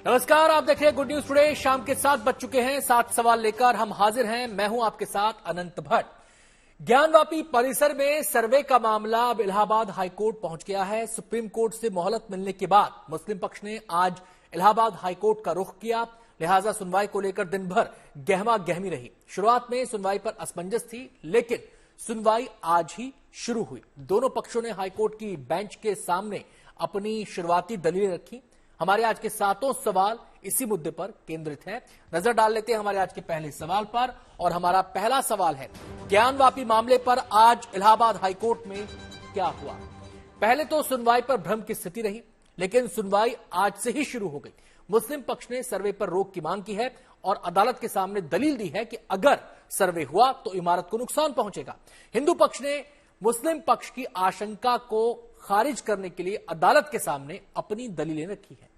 नमस्कार, आप देख रहे हैं गुड न्यूज टुडे। शाम के 7 बज चुके हैं। 7 सवाल लेकर हम हाजिर हैं। मैं हूं आपके साथ अनंत भट्ट। ज्ञानवापी परिसर में सर्वे का मामला अब इलाहाबाद हाईकोर्ट पहुंच गया है। सुप्रीम कोर्ट से मोहलत मिलने के बाद मुस्लिम पक्ष ने आज इलाहाबाद हाईकोर्ट का रुख किया, लिहाजा सुनवाई को लेकर दिन भर गहमा गहमी रही। शुरुआत में सुनवाई पर असमंजस थी, लेकिन सुनवाई आज ही शुरू हुई। दोनों पक्षों ने हाईकोर्ट की बेंच के सामने अपनी शुरुआती दलीलें रखी। हमारे आज के 7 सवाल इसी मुद्दे पर केंद्रित हैं। नजर डाल लेते हैं हमारे आज के पहले सवाल पर, और हमारा पहला सवाल है, ज्ञानवापी मामले पर आज इलाहाबाद हाईकोर्ट में क्या हुआ। पहले तो सुनवाई पर भ्रम की स्थिति रही, लेकिन सुनवाई आज से ही शुरू हो गई। मुस्लिम पक्ष ने सर्वे पर रोक की मांग की है और अदालत के सामने दलील दी है कि अगर सर्वे हुआ तो इमारत को नुकसान पहुंचेगा। हिंदू पक्ष ने मुस्लिम पक्ष की आशंका को खारिज करने के लिए अदालत के सामने अपनी दलीलें रखी है।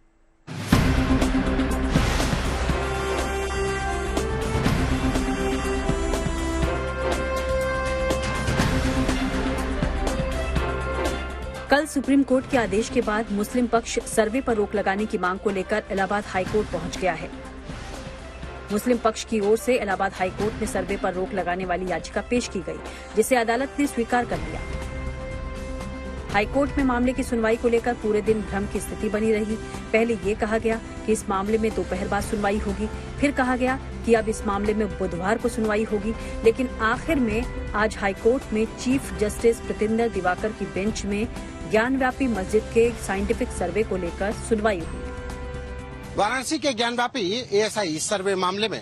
कल सुप्रीम कोर्ट के आदेश के बाद मुस्लिम पक्ष सर्वे पर रोक लगाने की मांग को लेकर इलाहाबाद हाईकोर्ट पहुंच गया है। मुस्लिम पक्ष की ओर से इलाहाबाद हाईकोर्ट में सर्वे पर रोक लगाने वाली याचिका पेश की गई, जिसे अदालत ने स्वीकार कर लिया। हाईकोर्ट में मामले की सुनवाई को लेकर पूरे दिन भ्रम की स्थिति बनी रही। पहले ये कहा गया कि इस मामले में दोपहर बाद सुनवाई होगी, फिर कहा गया कि अब इस मामले में बुधवार को सुनवाई होगी, लेकिन आखिर में आज हाईकोर्ट में चीफ जस्टिस प्रतिंदर दिवाकर की बेंच में ज्ञानव्यापी मस्जिद के साइंटिफिक सर्वे को लेकर सुनवाई हुई। वाराणसी के ज्ञानव्यापी एएसआई सर्वे मामले में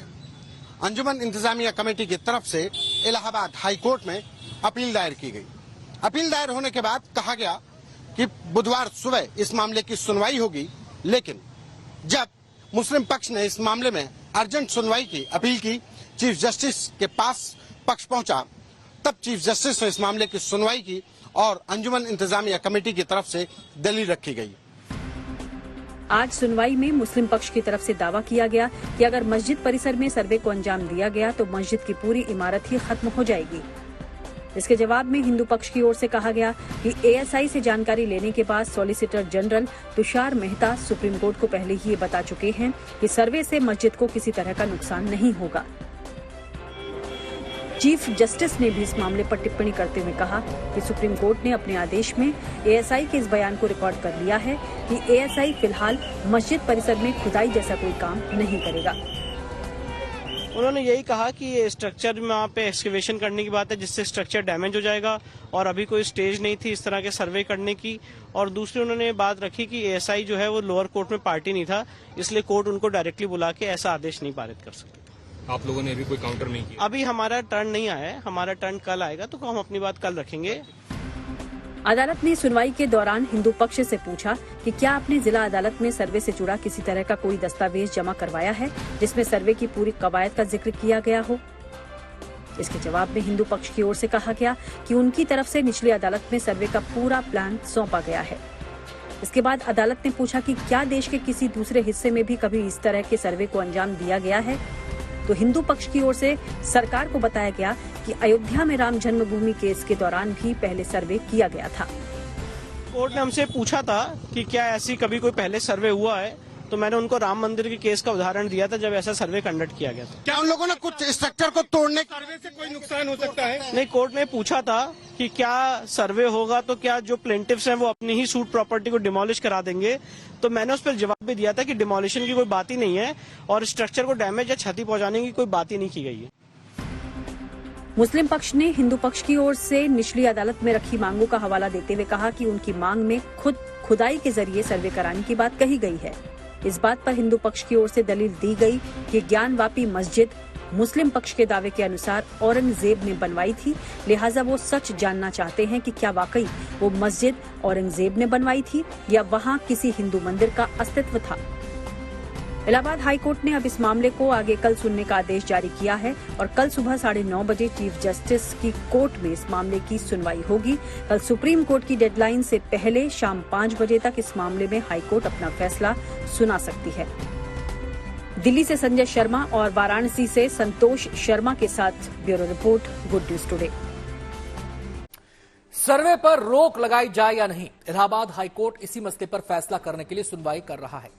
अंजुमन इंतजामिया कमेटी की तरफ से इलाहाबाद हाईकोर्ट में अपील दायर की गई। अपील दायर होने के बाद कहा गया कि बुधवार सुबह इस मामले की सुनवाई होगी, लेकिन जब मुस्लिम पक्ष ने इस मामले में अर्जेंट सुनवाई की अपील की, चीफ जस्टिस के पास पक्ष पहुंचा, तब चीफ जस्टिस ने इस मामले की सुनवाई की और अंजुमन इंतजामिया कमेटी की तरफ से दलील रखी गई। आज सुनवाई में मुस्लिम पक्ष की तरफ से दावा किया गया कि अगर मस्जिद परिसर में सर्वे को अंजाम दिया गया तो मस्जिद की पूरी इमारत ही खत्म हो जाएगी। इसके जवाब में हिंदू पक्ष की ओर से कहा गया कि एएसआई से जानकारी लेने के बाद solicitor general Tushar Mehta supreme court को पहले ही ये बता चुके हैं कि सर्वे से मस्जिद को किसी तरह का नुकसान नहीं होगा। चीफ जस्टिस ने भी इस मामले पर टिप्पणी करते हुए कहा कि सुप्रीम कोर्ट ने अपने आदेश में एएसआई के इस बयान को रिकॉर्ड कर लिया है कि एएसआई फिलहाल मस्जिद परिसर में खुदाई जैसा कोई काम नहीं करेगा। उन्होंने यही कहा कि ये स्ट्रक्चर में वहाँ पे एक्सकेवेशन करने की बात है, जिससे स्ट्रक्चर डैमेज हो जाएगा, और अभी कोई स्टेज नहीं थी इस तरह के सर्वे करने की। और दूसरी उन्होंने बात रखी कि एएसआई जो है वो लोअर कोर्ट में पार्टी नहीं था, इसलिए कोर्ट उनको डायरेक्टली बुला के ऐसा आदेश नहीं पारित कर सकते। आप लोगों ने अभी कोई काउंटर नहीं किया? अभी हमारा टर्न नहीं आया है, हमारा टर्न कल आएगा, तो हम अपनी बात कल रखेंगे। अदालत ने सुनवाई के दौरान हिंदू पक्ष से पूछा कि क्या आपने जिला अदालत में सर्वे से जुड़ा किसी तरह का कोई दस्तावेज जमा करवाया है जिसमें सर्वे की पूरी कवायद का जिक्र किया गया हो। इसके जवाब में हिंदू पक्ष की ओर से कहा गया कि उनकी तरफ से निचली अदालत में सर्वे का पूरा प्लान सौंपा गया है। इसके बाद अदालत ने पूछा कि क्या देश के किसी दूसरे हिस्से में भी कभी इस तरह के सर्वे को अंजाम दिया गया है, तो हिंदू पक्ष की ओर से सरकार को बताया गया कि अयोध्या में राम जन्मभूमि केस के दौरान भी पहले सर्वे किया गया था। कोर्ट ने हमसे पूछा था कि क्या ऐसी कभी कोई पहले सर्वे हुआ है, तो मैंने उनको राम मंदिर के केस का उदाहरण दिया था जब ऐसा सर्वे कंडक्ट किया गया था। क्या उन लोगों ने कुछ स्ट्रक्चर को तोड़ने सर्वे से कोई नुकसान हो सकता है? नहीं, कोर्ट ने पूछा था कि क्या सर्वे होगा तो क्या जो प्लेंटिफ्स हैं वो अपनी ही सूट प्रॉपर्टी को डिमोलिश करा देंगे, तो मैंने उस पर जवाब भी दिया था कि डिमोलिशन की कोई बात ही नहीं है और स्ट्रक्चर को डैमेज या क्षति पहुंचाने की कोई बात ही नहीं की गई है। मुस्लिम पक्ष ने हिंदू पक्ष की ओर से निचली अदालत में रखी मांगों का हवाला देते हुए कहा कि उनकी मांग में खुदाई के जरिए सर्वे कराने की बात कही गई है। इस बात पर हिंदू पक्ष की ओर से दलील दी गई कि ज्ञानवापी मस्जिद मुस्लिम पक्ष के दावे के अनुसार औरंगजेब ने बनवाई थी, लिहाजा वो सच जानना चाहते हैं कि क्या वाकई वो मस्जिद औरंगजेब ने बनवाई थी या वहाँ किसी हिंदू मंदिर का अस्तित्व था। इलाहाबाद हाईकोर्ट ने अब इस मामले को आगे कल सुनने का आदेश जारी किया है और कल सुबह 9:30 बजे चीफ जस्टिस की कोर्ट में इस मामले की सुनवाई होगी। कल सुप्रीम कोर्ट की डेडलाइन से पहले शाम 5 बजे तक इस मामले में हाईकोर्ट अपना फैसला सुना सकती है। दिल्ली से संजय शर्मा और वाराणसी से संतोष शर्मा के साथ bureau report, good news today. Survey पर रोक लगाई जाए या नहीं, इलाहाबाद हाईकोर्ट इसी मसले पर फैसला करने के लिए सुनवाई कर रहा है।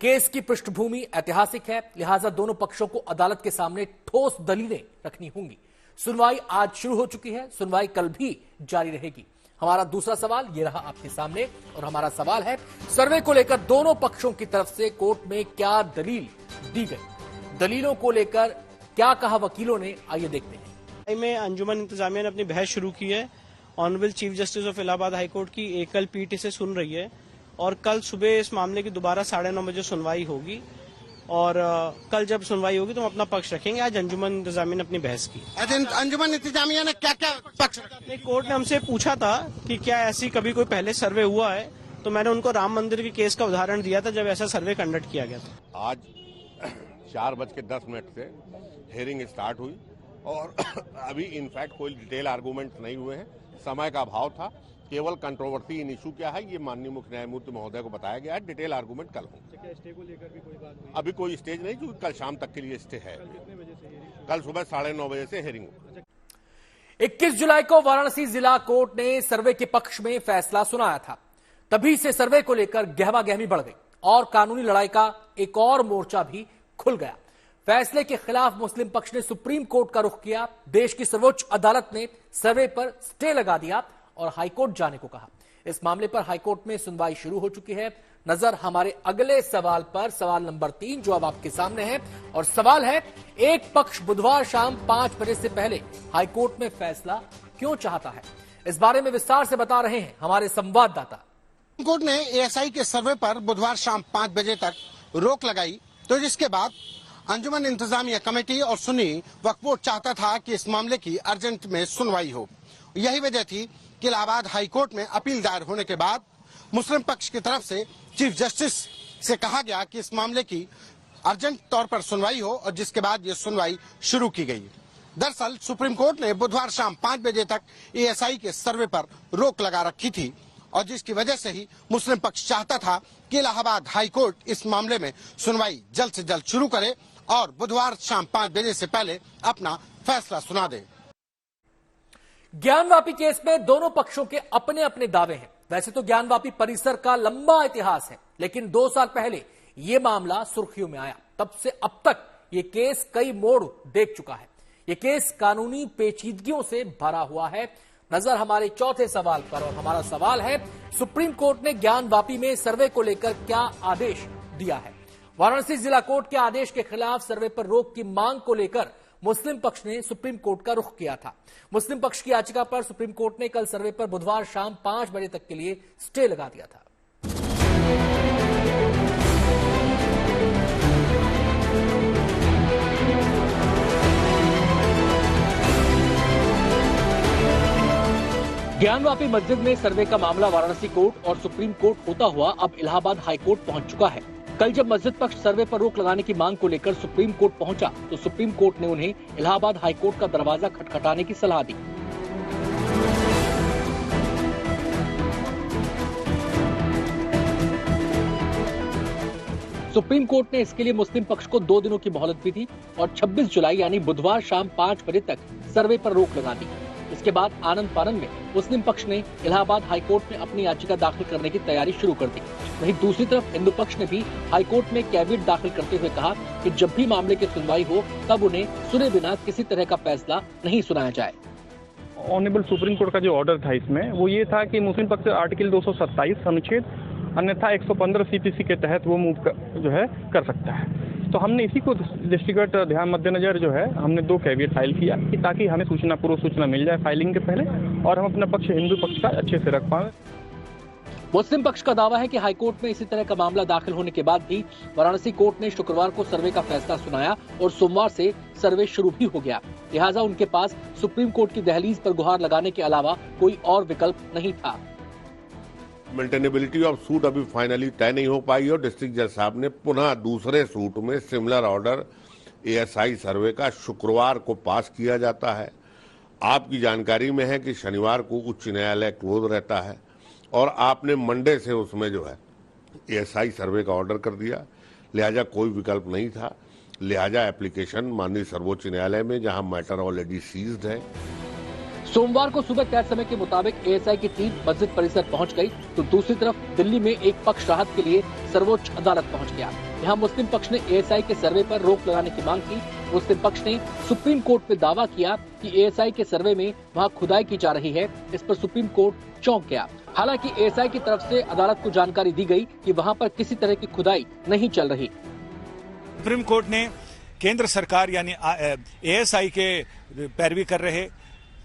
केस की पृष्ठभूमि ऐतिहासिक है, लिहाजा दोनों पक्षों को अदालत के सामने ठोस दलीलें रखनी होंगी। सुनवाई आज शुरू हो चुकी है, सुनवाई कल भी जारी रहेगी। हमारा दूसरा सवाल ये रहा आपके सामने, और हमारा सवाल है सर्वे को लेकर दोनों पक्षों की तरफ से कोर्ट में क्या दलील दी गई, दलीलों को लेकर क्या कहा वकीलों ने, आइए देखते हैं। में अंजुमन इंतजामिया ने अपनी बहस शुरू की है। Honourable chief justice of Allahabad high court की एकल पीठ इसे सुन रही है और कल सुबह इस मामले की दोबारा 9:30 बजे सुनवाई होगी और कल जब सुनवाई होगी तो हम अपना पक्ष रखेंगे। आज अंजुमन इंतजामिया ने अपनी बहस की। अंजुमन इंतजामिया ने क्या क्या पक्ष रखा? कोर्ट ने हमसे पूछा था कि क्या ऐसी कभी कोई पहले सर्वे हुआ है, तो मैंने उनको राम मंदिर के केस का उदाहरण दिया था जब ऐसा सर्वे कंडक्ट किया गया था। आज 4:10 से हियरिंग स्टार्ट हुई और अभी इनफैक्ट कोई डिटेल आर्गूमेंट नहीं हुए हैं, समय का अभाव था। केवल कंट्रोवर्सी इन इशू क्या है ये माननीय मुख्य न्यायमूर्ति महोदय को बताया गया है। डिटेल आर्गूमेंट कल होंगे। स्टे को लेकर भी कोई बात हुई? अभी कोई स्टेज नहीं, क्योंकि कल शाम तक के लिए स्टे है। कल सुबह 9:30 बजे से हियरिंग होगी। 21 जुलाई को वाराणसी जिला कोर्ट ने सर्वे के पक्ष में फैसला सुनाया था। तभी से सर्वे को लेकर गहमागहमी बढ़ गई और कानूनी लड़ाई का एक और मोर्चा भी खुल गया। फैसले के खिलाफ मुस्लिम पक्ष ने सुप्रीम कोर्ट का रुख किया। देश की सर्वोच्च अदालत ने सर्वे पर स्टे लगा दिया और हाईकोर्ट जाने को कहा। इस मामले पर हाईकोर्ट में सुनवाई शुरू हो चुकी है। नजर हमारे अगले सवाल पर, सवाल नंबर 3 जो अब आपके सामने है, और सवाल है एक पक्ष बुधवार शाम 5 बजे से पहले हाईकोर्ट में फैसला क्यों चाहता है। इस बारे में विस्तार से बता रहे हैं हमारे संवाददाता। कोर्ट ने एएसआई के सर्वे पर बुधवार शाम 5 बजे तक रोक लगाई, तो जिसके बाद अंजुमन इंतजामिया कमेटी और सुन्नी वक्फ बोर्ड चाहता था कि इस मामले की अर्जेंट में सुनवाई हो। यही वजह थी कि इलाहाबाद हाईकोर्ट में अपील दायर होने के बाद मुस्लिम पक्ष की तरफ से चीफ जस्टिस से कहा गया कि इस मामले की अर्जेंट तौर पर सुनवाई हो, और जिसके बाद ये सुनवाई शुरू की गई। दरअसल सुप्रीम कोर्ट ने बुधवार शाम 5 बजे तक एएसआई के सर्वे पर रोक लगा रखी थी, और जिसकी वजह से ही मुस्लिम पक्ष चाहता था कि इलाहाबाद हाईकोर्ट इस मामले में सुनवाई जल्द से जल्द शुरू करे और बुधवार शाम 5 बजे से पहले अपना फैसला सुना दे। ज्ञानवापी केस में दोनों पक्षों के अपने अपने दावे हैं। वैसे तो ज्ञानवापी परिसर का लंबा इतिहास है, लेकिन 2 साल पहले यह मामला सुर्खियों में आया। तब से अब तक यह केस कई मोड़ देख चुका है। यह केस कानूनी पेचीदगियों से भरा हुआ है। नजर हमारे चौथे सवाल पर, और हमारा सवाल है सुप्रीम कोर्ट ने ज्ञानवापी में सर्वे को लेकर क्या आदेश दिया है। वाराणसी जिला कोर्ट के आदेश के खिलाफ सर्वे पर रोक की मांग को लेकर मुस्लिम पक्ष ने सुप्रीम कोर्ट का रुख किया था। मुस्लिम पक्ष की याचिका पर सुप्रीम कोर्ट ने कल सर्वे पर बुधवार शाम 5 बजे तक के लिए स्टे लगा दिया था। ज्ञानवापी मस्जिद में सर्वे का मामला वाराणसी कोर्ट और सुप्रीम कोर्ट होता हुआ अब इलाहाबाद हाईकोर्ट पहुंच चुका है। कल जब मस्जिद पक्ष सर्वे पर रोक लगाने की मांग को लेकर सुप्रीम कोर्ट पहुंचा, तो सुप्रीम कोर्ट ने उन्हें इलाहाबाद हाईकोर्ट का दरवाजा खटखटाने की सलाह दी। सुप्रीम कोर्ट ने इसके लिए मुस्लिम पक्ष को 2 दिनों की मोहलत भी दी और 26 जुलाई यानी बुधवार शाम 5 बजे तक सर्वे पर रोक लगा दी। इसके बाद आनंद फानंद में मुस्लिम पक्ष ने इलाहाबाद हाईकोर्ट में अपनी याचिका दाखिल करने की तैयारी शुरू कर दी। वहीं दूसरी तरफ हिंदू पक्ष ने भी हाईकोर्ट में कैविएट दाखिल करते हुए कहा कि जब भी मामले की सुनवाई हो तब उन्हें सुने बिना किसी तरह का फैसला नहीं सुनाया जाए। ऑनरेबल सुप्रीम कोर्ट का जो ऑर्डर था इसमें वो ये था कि मुस्लिम पक्ष आर्टिकल 227 अनुच्छेद अन्यथा 115 सीपीसी के तहत वो मूव कर सकता है। तो हमने इसी को दृष्टिगत ध्यान मद्देनजर जो है हमने 2 कैविएट फाइल किया कि ताकि हमें पूर्व सूचना मिल जाए फाइलिंग के पहले और हम अपना पक्ष हिंदू पक्ष का अच्छे से रख पाए। मुस्लिम पक्ष का दावा है कि हाईकोर्ट में इसी तरह का मामला दाखिल होने के बाद भी वाराणसी कोर्ट ने शुक्रवार को सर्वे का फैसला सुनाया और सोमवार से सर्वे शुरू भी हो गया। लिहाजा उनके पास सुप्रीम कोर्ट की दहलीज पर गुहार लगाने के अलावा कोई और विकल्प नहीं था। मेंटेनेबिलिटी ऑफ सूट अभी फाइनली तय नहीं हो पाई और डिस्ट्रिक्ट जज साहब ने पुनः दूसरे सूट में सिमिलर ऑर्डर एएसआई सर्वे का शुक्रवार को पास किया जाता है। आपकी जानकारी में है कि शनिवार को उच्च न्यायालय क्लोज रहता है और आपने मंडे से उसमें जो है एएसआई सर्वे का ऑर्डर कर दिया। लिहाजा कोई विकल्प नहीं था। लिहाजा एप्लीकेशन माननीय सर्वोच्च न्यायालय में, जहां मैटर ऑलरेडी सीज्ड है, सोमवार को सुबह तय समय के मुताबिक एएसआई की टीम मस्जिद परिसर पहुंच गई, तो दूसरी तरफ दिल्ली में एक पक्ष राहत के लिए सर्वोच्च अदालत पहुंच गया। यहां मुस्लिम पक्ष ने एएसआई के सर्वे पर रोक लगाने की मांग की। मुस्लिम पक्ष ने सुप्रीम कोर्ट में दावा किया कि एएसआई के सर्वे में वहां खुदाई की जा रही है। इस पर सुप्रीम कोर्ट चौंक गया। हालांकि एएसआई की तरफ से अदालत को जानकारी दी गई कि वहां पर किसी तरह की खुदाई नहीं चल रही। सुप्रीम कोर्ट ने केंद्र सरकार यानी एएसआई के पैरवी कर रहे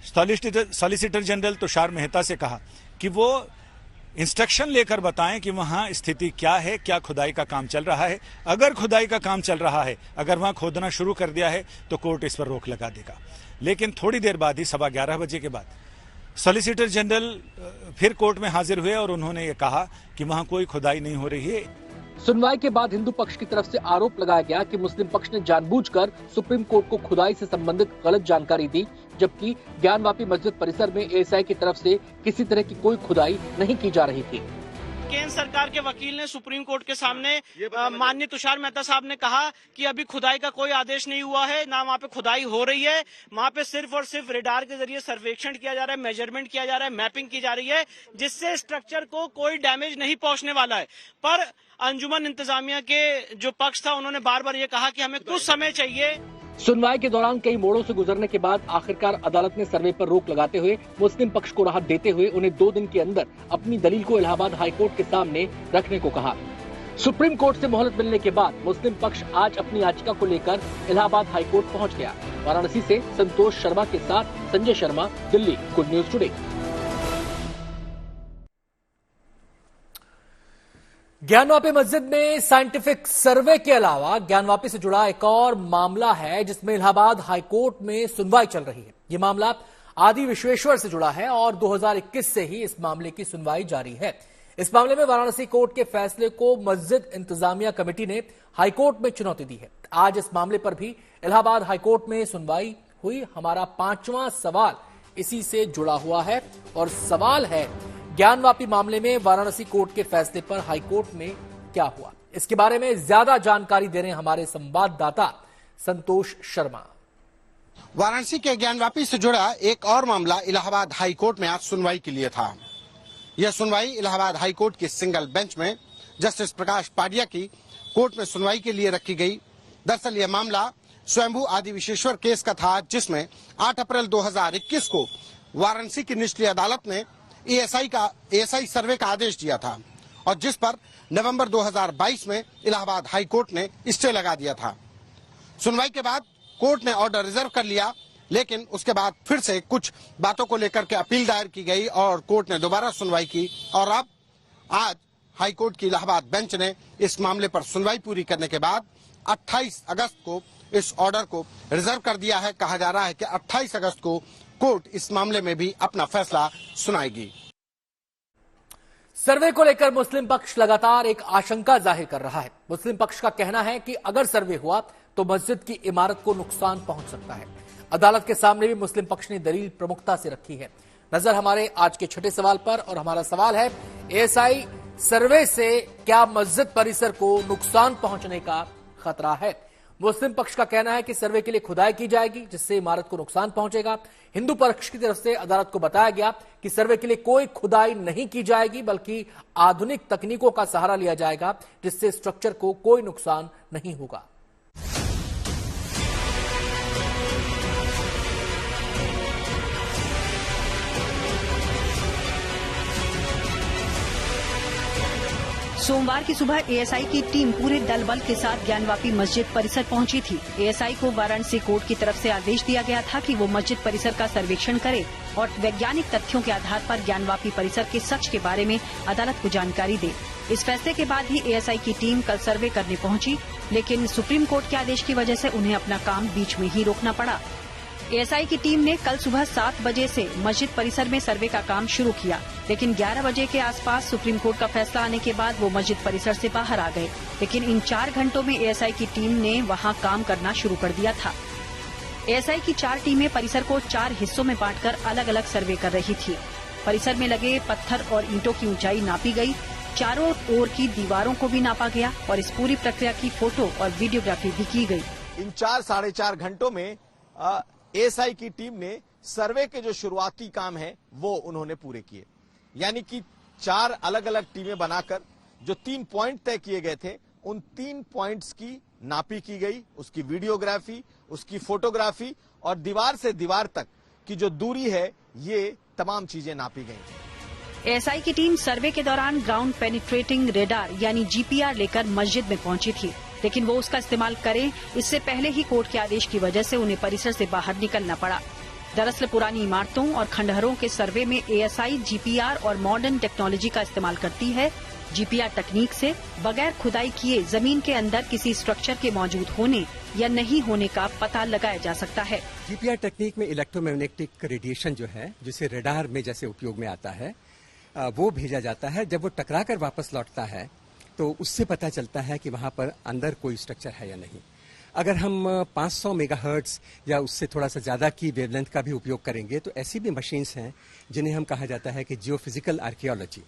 सॉलिसिटर जनरल तुषार मेहता से कहा कि वो इंस्ट्रक्शन लेकर बताएं कि वहां स्थिति क्या है, क्या खुदाई का काम चल रहा है। अगर खुदाई का काम चल रहा है, अगर वहां खोदना शुरू कर दिया है तो कोर्ट इस पर रोक लगा देगा। लेकिन थोड़ी देर बाद ही 11:15 बजे के बाद सॉलिसिटर जनरल फिर कोर्ट में हाजिर हुए और उन्होंने ये कहा कि वहां कोई खुदाई नहीं हो रही है। सुनवाई के बाद हिंदू पक्ष की तरफ से आरोप लगाया गया कि मुस्लिम पक्ष ने जानबूझकर सुप्रीम कोर्ट को खुदाई से संबंधित गलत जानकारी दी, जबकि ज्ञानवापी मस्जिद परिसर में एएसआई की तरफ से किसी तरह की कोई खुदाई नहीं की जा रही थी। केंद्र सरकार के वकील ने सुप्रीम कोर्ट के सामने माननीय तुषार मेहता साहब ने कहा कि अभी खुदाई का कोई आदेश नहीं हुआ है, ना वहाँ पे खुदाई हो रही है। वहाँ पे सिर्फ और सिर्फ रेडार के जरिए सर्वेक्षण किया जा रहा है, मेजरमेंट किया जा रहा है, मैपिंग की जा रही है, जिससे स्ट्रक्चर को कोई डैमेज नहीं पहुंचने वाला है। पर अंजुमन इंतजामिया के जो पक्ष था उन्होंने बार बार ये कहा कि हमें कुछ समय चाहिए। सुनवाई के दौरान कई मोड़ों से गुजरने के बाद आखिरकार अदालत ने सर्वे पर रोक लगाते हुए मुस्लिम पक्ष को राहत देते हुए उन्हें 2 दिन के अंदर अपनी दलील को इलाहाबाद हाईकोर्ट के सामने रखने को कहा। सुप्रीम कोर्ट से मोहलत मिलने के बाद मुस्लिम पक्ष आज अपनी याचिका को लेकर इलाहाबाद हाईकोर्ट पहुंच गया। वाराणसी से संतोष शर्मा के साथ Sanjay Sharma, Delhi, good news today. Gyanvapi मस्जिद में साइंटिफिक सर्वे के अलावा ज्ञानवापी से जुड़ा एक और मामला है जिसमें इलाहाबाद हाईकोर्ट में सुनवाई चल रही है। ये मामला आदि विश्वेश्वर से जुड़ा है और 2021 से ही इस मामले की सुनवाई जारी है। इस मामले में वाराणसी कोर्ट के फैसले को मस्जिद इंतजामिया कमेटी ने हाईकोर्ट में चुनौती दी है। आज इस मामले पर भी इलाहाबाद हाईकोर्ट में सुनवाई हुई। हमारा 5वां सवाल इसी से जुड़ा हुआ है और सवाल है, ज्ञानवापी मामले में वाराणसी कोर्ट के फैसले पर हाईकोर्ट में क्या हुआ। इसके बारे में ज्यादा जानकारी दे रहे हैं हमारे संवाददाता संतोष शर्मा। वाराणसी के ज्ञानवापी से जुड़ा एक और मामला इलाहाबाद हाईकोर्ट में आज सुनवाई के लिए था। यह सुनवाई इलाहाबाद हाईकोर्ट की सिंगल बेंच में जस्टिस प्रकाश पाडिया की कोर्ट में सुनवाई के लिए रखी गई। दरअसल यह मामला स्वयंभू आदि विश्वेश्वर केस का था, जिसमें 8 अप्रैल 2021 को वाराणसी की निचली अदालत ने एएसआई सर्वे का आदेश दिया था और जिस पर नवंबर 2022 में इलाहाबाद हाईकोर्ट ने स्टे लगा दिया था। सुनवाई के बाद कोर्ट ने ऑर्डर रिजर्व कर लिया, लेकिन उसके बाद फिर से कुछ बातों को लेकर के अपील दायर की गई और कोर्ट ने दोबारा सुनवाई की और अब आज हाईकोर्ट की इलाहाबाद बेंच ने इस मामले पर सुनवाई पूरी करने के बाद 28 अगस्त को इस ऑर्डर को रिजर्व कर दिया है। कहा जा रहा है कि 28 अगस्त को कोर्ट इस मामले में भी अपना फैसला सुनाएगी। सर्वे को लेकर मुस्लिम पक्ष लगातार एक आशंका जाहिर कर रहा है। मुस्लिम पक्ष का कहना है कि अगर सर्वे हुआ तो मस्जिद की इमारत को नुकसान पहुंच सकता है। अदालत के सामने भी मुस्लिम पक्ष ने दलील प्रमुखता से रखी है। नजर हमारे आज के छठे सवाल पर और हमारा सवाल है, एएसआई सर्वे से क्या मस्जिद परिसर को नुकसान पहुंचने का खतरा है। मुस्लिम पक्ष का कहना है कि सर्वे के लिए खुदाई की जाएगी जिससे इमारत को नुकसान पहुंचेगा। हिंदू पक्ष की तरफ से अदालत को बताया गया कि सर्वे के लिए कोई खुदाई नहीं की जाएगी बल्कि आधुनिक तकनीकों का सहारा लिया जाएगा जिससे स्ट्रक्चर को कोई नुकसान नहीं होगा। सोमवार की सुबह एएसआई की टीम पूरे दल बल के साथ ज्ञानवापी मस्जिद परिसर पहुंची थी। एएसआई को वाराणसी कोर्ट की तरफ से आदेश दिया गया था कि वो मस्जिद परिसर का सर्वेक्षण करे और वैज्ञानिक तथ्यों के आधार पर ज्ञानवापी परिसर के सच के बारे में अदालत को जानकारी दे। इस फैसले के बाद ही एएसआई की टीम कल सर्वे करने पहुंची, लेकिन सुप्रीम कोर्ट के आदेश की वजह से उन्हें अपना काम बीच में ही रोकना पड़ा। एएसआई की टीम ने कल सुबह 7 बजे से मस्जिद परिसर में सर्वे का काम शुरू किया, लेकिन 11 बजे के आसपास सुप्रीम कोर्ट का फैसला आने के बाद वो मस्जिद परिसर से बाहर आ गए। लेकिन इन 4 घंटों में एएसआई की टीम ने वहां काम करना शुरू कर दिया था। एएसआई की 4 टीमें परिसर को 4 हिस्सों में बांटकर अलग अलग सर्वे कर रही थी। परिसर में लगे पत्थर और ईंटों की ऊंचाई नापी गई, चारों ओर की दीवारों को भी नापा गया और इस पूरी प्रक्रिया की फोटो और वीडियोग्राफी भी की गई। इन 4 साढ़े 4 घंटों में एएसआई की टीम ने सर्वे के जो शुरुआती काम है वो उन्होंने पूरे किए। यानी कि 4 अलग अलग टीमें बनाकर जो 3 पॉइंट तय किए गए थे, उन 3 पॉइंट्स की नापी की गई, उसकी वीडियोग्राफी, उसकी फोटोग्राफी और दीवार से दीवार तक की जो दूरी है, ये तमाम चीजें नापी गई। एएसआई की टीम सर्वे के दौरान ग्राउंड पेनिट्रेटिंग रेडार यानी जीपीआर लेकर मस्जिद में पहुंची थी, लेकिन वो उसका इस्तेमाल करें इससे पहले ही कोर्ट के आदेश की वजह से उन्हें परिसर से बाहर निकलना पड़ा। दरअसल पुरानी इमारतों और खंडहरों के सर्वे में एएसआई जीपीआर और मॉडर्न टेक्नोलॉजी का इस्तेमाल करती है। जीपीआर तकनीक से बगैर खुदाई किए जमीन के अंदर किसी स्ट्रक्चर के मौजूद होने या नहीं होने का पता लगाया जा सकता है। जीपीआर टेक्निक में इलेक्ट्रोमैग्नेटिक रेडिएशन जो है, जिसे रडार में जैसे उपयोग में आता है, वो भेजा जाता है। जब वो टकरा कर वापस लौटता है तो उससे पता चलता है कि वहां पर अंदर कोई स्ट्रक्चर है या नहीं। अगर हम 500 मेगाहर्ट्ज या उससे थोड़ा सा ज्यादा की वेवलेंथ का भी उपयोग करेंगे तो ऐसी भी मशीन्स हैं जिन्हें हम कहा जाता है कि जियोफिजिकल आर्कियोलॉजी,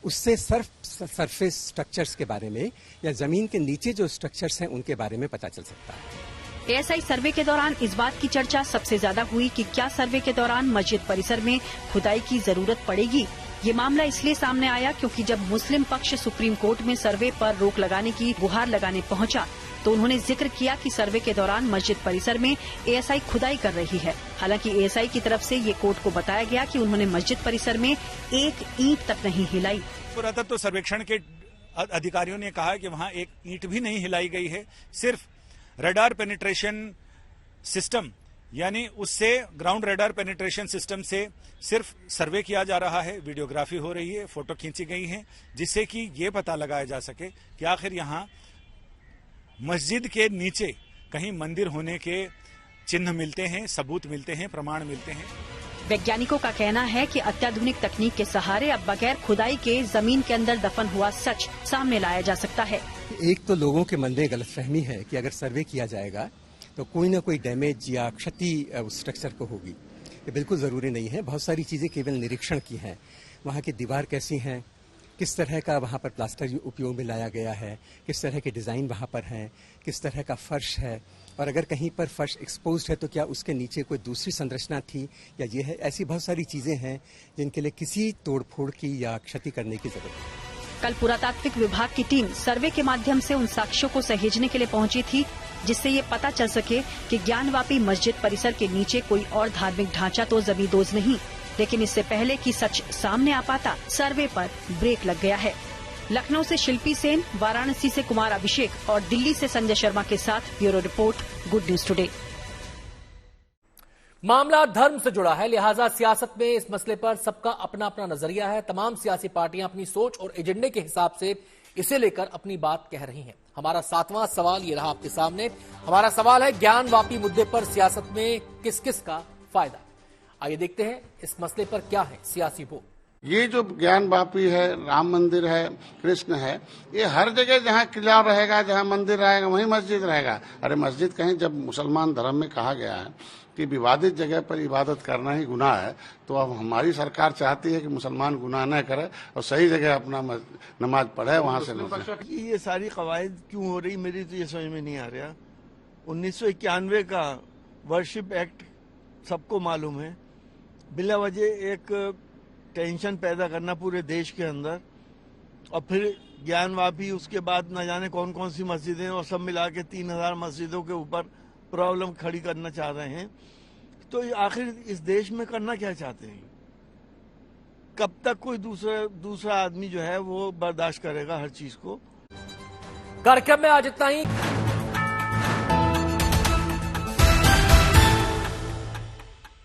उससे सरफेस स्ट्रक्चर्स के बारे में या जमीन के नीचे जो स्ट्रक्चर्स हैं उनके बारे में पता चल सकता है। एएसआई सर्वे के दौरान इस बात की चर्चा सबसे ज्यादा हुई कि क्या सर्वे के दौरान मस्जिद परिसर में खुदाई की जरूरत पड़ेगी। ये मामला इसलिए सामने आया क्योंकि जब मुस्लिम पक्ष सुप्रीम कोर्ट में सर्वे पर रोक लगाने की गुहार लगाने पहुंचा तो उन्होंने जिक्र किया कि सर्वे के दौरान मस्जिद परिसर में एएसआई खुदाई कर रही है। हालांकि एएसआई की तरफ से ये कोर्ट को बताया गया कि उन्होंने मस्जिद परिसर में एक ईंट तक नहीं हिलाई। पुरातत्व सर्वेक्षण के अधिकारियों ने कहा कि वहां एक ईंट भी नहीं हिलाई गई है। सिर्फ रडार पेनिट्रेशन सिस्टम यानी उससे ग्राउंड रडार पेनिट्रेशन सिस्टम से सिर्फ सर्वे किया जा रहा है, वीडियोग्राफी हो रही है, फोटो खींची गई है, जिससे कि ये पता लगाया जा सके कि आखिर यहाँ मस्जिद के नीचे कहीं मंदिर होने के चिन्ह मिलते हैं, सबूत मिलते हैं, प्रमाण मिलते हैं। वैज्ञानिकों का कहना है कि अत्याधुनिक तकनीक के सहारे अब बगैर खुदाई के जमीन के अंदर दफन हुआ सच सामने लाया जा सकता है। एक तो लोगों के मन में गलतफहमी है कि अगर सर्वे किया जाएगा तो कोई ना कोई डैमेज या क्षति उस स्ट्रक्चर को होगी। ये बिल्कुल जरूरी नहीं है। बहुत सारी चीजें केवल निरीक्षण की हैं। वहाँ की दीवार कैसी हैं, किस तरह का वहाँ पर प्लास्टर उपयोग में लाया गया है, किस तरह के डिजाइन वहाँ पर हैं, किस तरह का फर्श है, और अगर कहीं पर फर्श एक्सपोज्ड है तो क्या उसके नीचे कोई दूसरी संरचना थी या ये है। ऐसी बहुत सारी चीजें हैं जिनके लिए किसी तोड़फोड़ की या क्षति करने की जरूरत है। कल पुरातात्विक विभाग की टीम सर्वे के माध्यम से उन साक्ष्यों को सहेजने के लिए पहुंची थी जिससे ये पता चल सके कि ज्ञानवापी मस्जिद परिसर के नीचे कोई और धार्मिक ढांचा तो जमींदोज नहीं। लेकिन इससे पहले कि सच सामने आ पाता, सर्वे पर ब्रेक लग गया है। लखनऊ से शिल्पी सेन, वाराणसी से कुमार अभिषेक और दिल्ली से संजय शर्मा के साथ bureau report, good news today. मामला धर्म से जुड़ा है, लिहाजा सियासत में इस मसले पर सबका अपना अपना नजरिया है। तमाम सियासी पार्टियां अपनी सोच और एजेंडे के हिसाब से इसे लेकर अपनी बात कह रही हैं। हमारा 7वां सवाल ये रहा आपके सामने। हमारा सवाल है, ज्ञानवापी मुद्दे पर सियासत में किस किस का फायदा। आइए देखते हैं इस मसले पर क्या है सियासी बोल। ये जो ज्ञानवापी है, राम मंदिर है, कृष्ण है, ये हर जगह जहाँ किला रहेगा, जहाँ मंदिर रहेगा वहीं मस्जिद रहेगा। अरे मस्जिद कहीं, जब मुसलमान धर्म में कहा गया है कि विवादित जगह पर इबादत करना ही गुनाह है, तो अब हमारी सरकार चाहती है कि मुसलमान गुनाह न करे और सही जगह अपना नमाज पढ़े, वहाँ से न। ये सारी कवायद क्यों हो रही, मेरी तो ये समझ में नहीं आ रहा। 1991 का वर्शिप एक्ट सबको मालूम है। बिला वजह एक टेंशन पैदा करना पूरे देश के अंदर, और फिर ज्ञानवापी, उसके बाद न जाने कौन कौन सी मस्जिदें, और सब मिला के 3000 मस्जिदों के ऊपर प्रॉब्लम खड़ी करना चाह रहे हैं। तो आखिर इस देश में करना क्या चाहते हैं? कब तक कोई दूसरा आदमी जो है वो बर्दाश्त करेगा हर चीज को? कार्यक्रम में आज इतना ही।